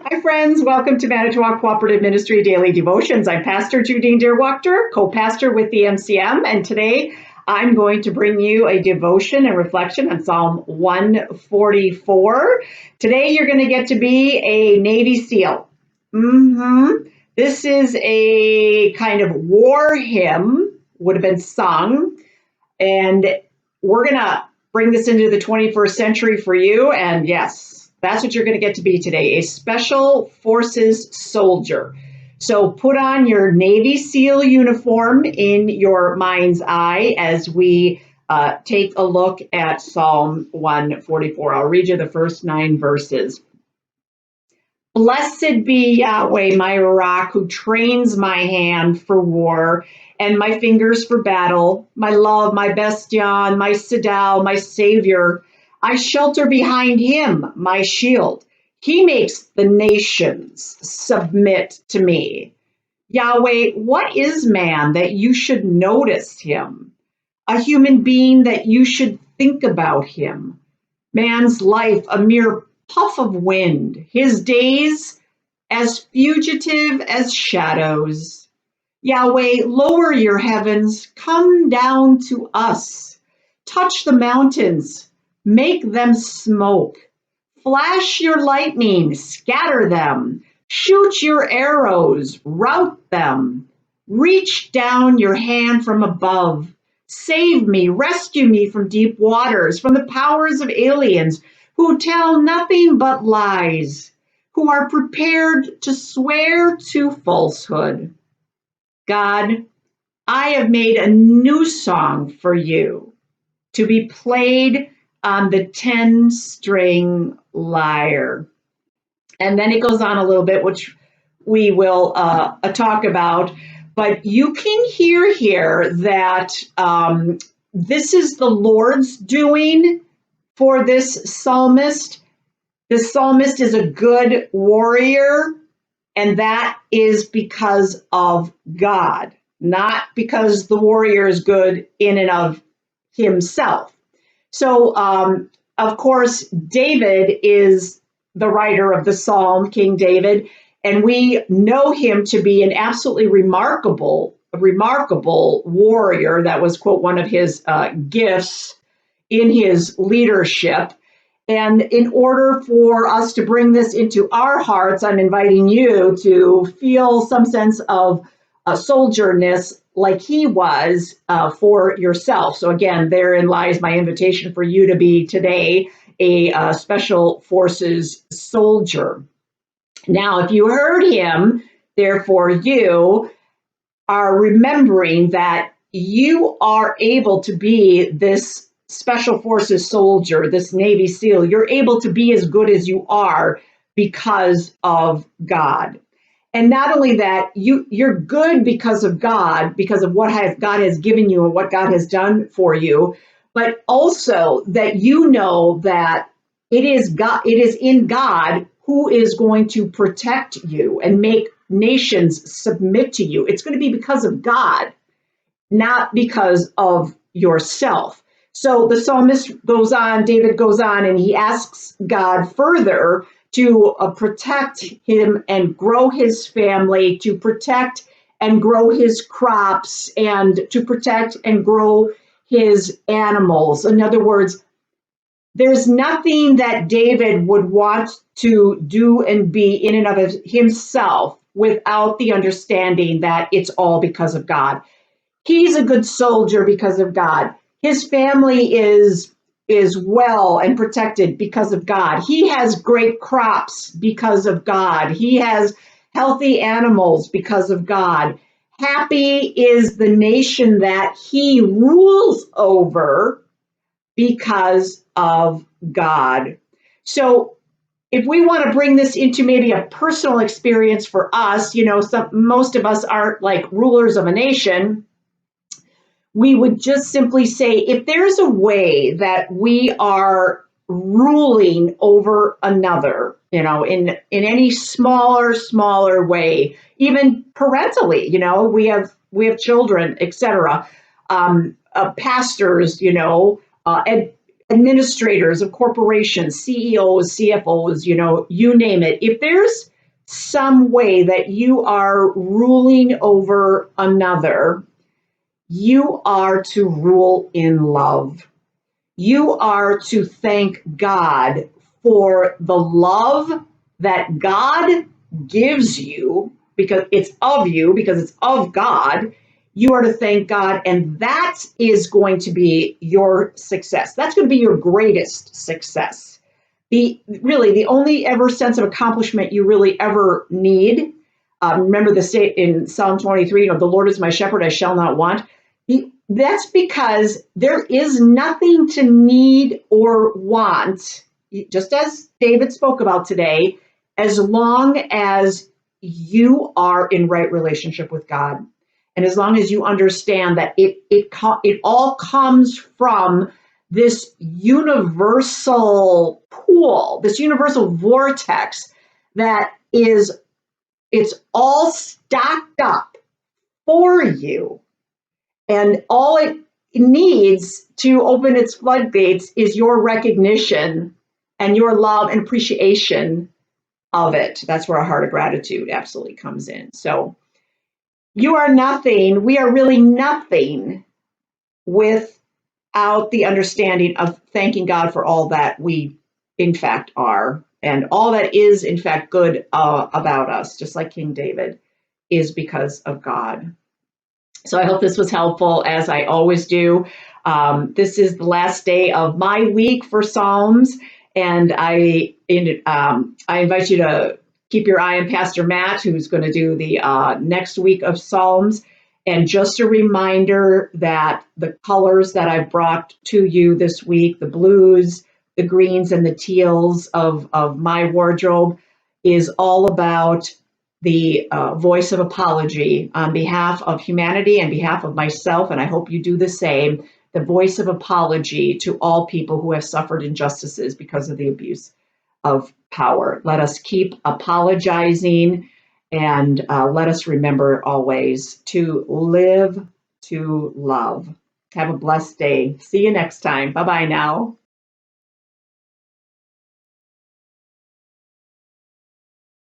Hi, friends. Welcome to Manitowoc Cooperative Ministry Daily Devotions. I'm Pastor Judine Duerwaechter, co-pastor with the MCM, and today I'm going to bring you a devotion and reflection on Psalm 144. Today you're going to get to be a Navy SEAL. This is a kind of war hymn, would have been sung, and we're going to bring this into the 21st century for you, and yes, that's what you're going to get to be today, a Special Forces soldier. So put on your Navy SEAL uniform in your mind's eye as we take a look at Psalm 144. I'll read you the first 9 verses. Blessed be Yahweh, my rock, who trains my hand for war and my fingers for battle, my love, my bastion, my citadel, my savior. I shelter behind him, my shield. He makes the nations submit to me. Yahweh, what is man that you should notice him? A human being that you should think about him. Man's life a mere puff of wind, his days as fugitive as shadows. Yahweh, lower your heavens, come down to us. Touch the mountains, make them smoke. Flash your lightning, scatter them. Shoot your arrows, rout them. Reach down your hand from above. Save me, rescue me from deep waters, from the powers of aliens who tell nothing but lies, who are prepared to swear to falsehood. God, I have made a new song for you to be played on the 10-string lyre. And then it goes on a little bit, which we will talk about. But you can hear here that this is the Lord's doing for this psalmist. This psalmist is a good warrior, and that is because of God, not because the warrior is good in and of himself. So, of course, David is the writer of the psalm, King David, and we know him to be an absolutely remarkable warrior. That was, quote, one of his gifts in his leadership. And in order for us to bring this into our hearts, I'm inviting you to feel some sense of soldierness like he was for yourself. So again, therein lies my invitation for you to be today a Special Forces soldier. Now, if you heard him, therefore you are remembering that you are able to be this Special Forces soldier, this Navy SEAL. You're able to be as good as you are because of God. And not only that, you're good because of God, because of what God has given you and what God has done for you, but also that you know that it is God, it is in God who is going to protect you and make nations submit to you. It's going to be because of God, not because of yourself. So the psalmist goes on, David goes on, and he asks God further to protect him and grow his family, to protect and grow his crops, and to protect and grow his animals. In other words, there's nothing that David would want to do and be in and of himself without the understanding that it's all because of God. He's a good soldier because of God. His family is well and protected because of God. He has great crops because of God. He has healthy animals because of God. Happy is the nation that he rules over because of God. So if we want to bring this into maybe a personal experience for us, most of us aren't like rulers of a nation. We would just simply say, if there's a way that we are ruling over another, in any smaller way, even parentally, we have children, etc., pastors, administrators of corporations, CEOs, CFOs, you name it. If there's some way that you are ruling over another, you are to rule in love. You are to thank God for the love that God gives you, because it's of you, because it's of God. You are to thank God, and that is going to be your success. That's going to be your greatest success. Really, the only ever sense of accomplishment you really ever need. Remember the state in Psalm 23, the Lord is my shepherd, I shall not want. That's because there is nothing to need or want, just as David spoke about today, as long as you are in right relationship with God. And as long as you understand that it all comes from this universal pool, this universal vortex that it's all stacked up for you. And all it needs to open its floodgates is your recognition and your love and appreciation of it. That's where a heart of gratitude absolutely comes in. So you are nothing. We are really nothing without the understanding of thanking God for all that we, in fact, are, and all that is, in fact, good about us, just like King David, is because of God. So I hope this was helpful, as I always do. This is the last day of my week for Psalms, and I invite you to keep your eye on Pastor Matt, who's going to do the next week of Psalms. And just a reminder that the colors that I've brought to you this week, the blues, the greens, and the teals of my wardrobe, is all about the voice of apology on behalf of humanity and behalf of myself, and I hope you do the same, the voice of apology to all people who have suffered injustices because of the abuse of power. Let us keep apologizing, and let us remember always to live to love. Have a blessed day. See you next time. Bye-bye now.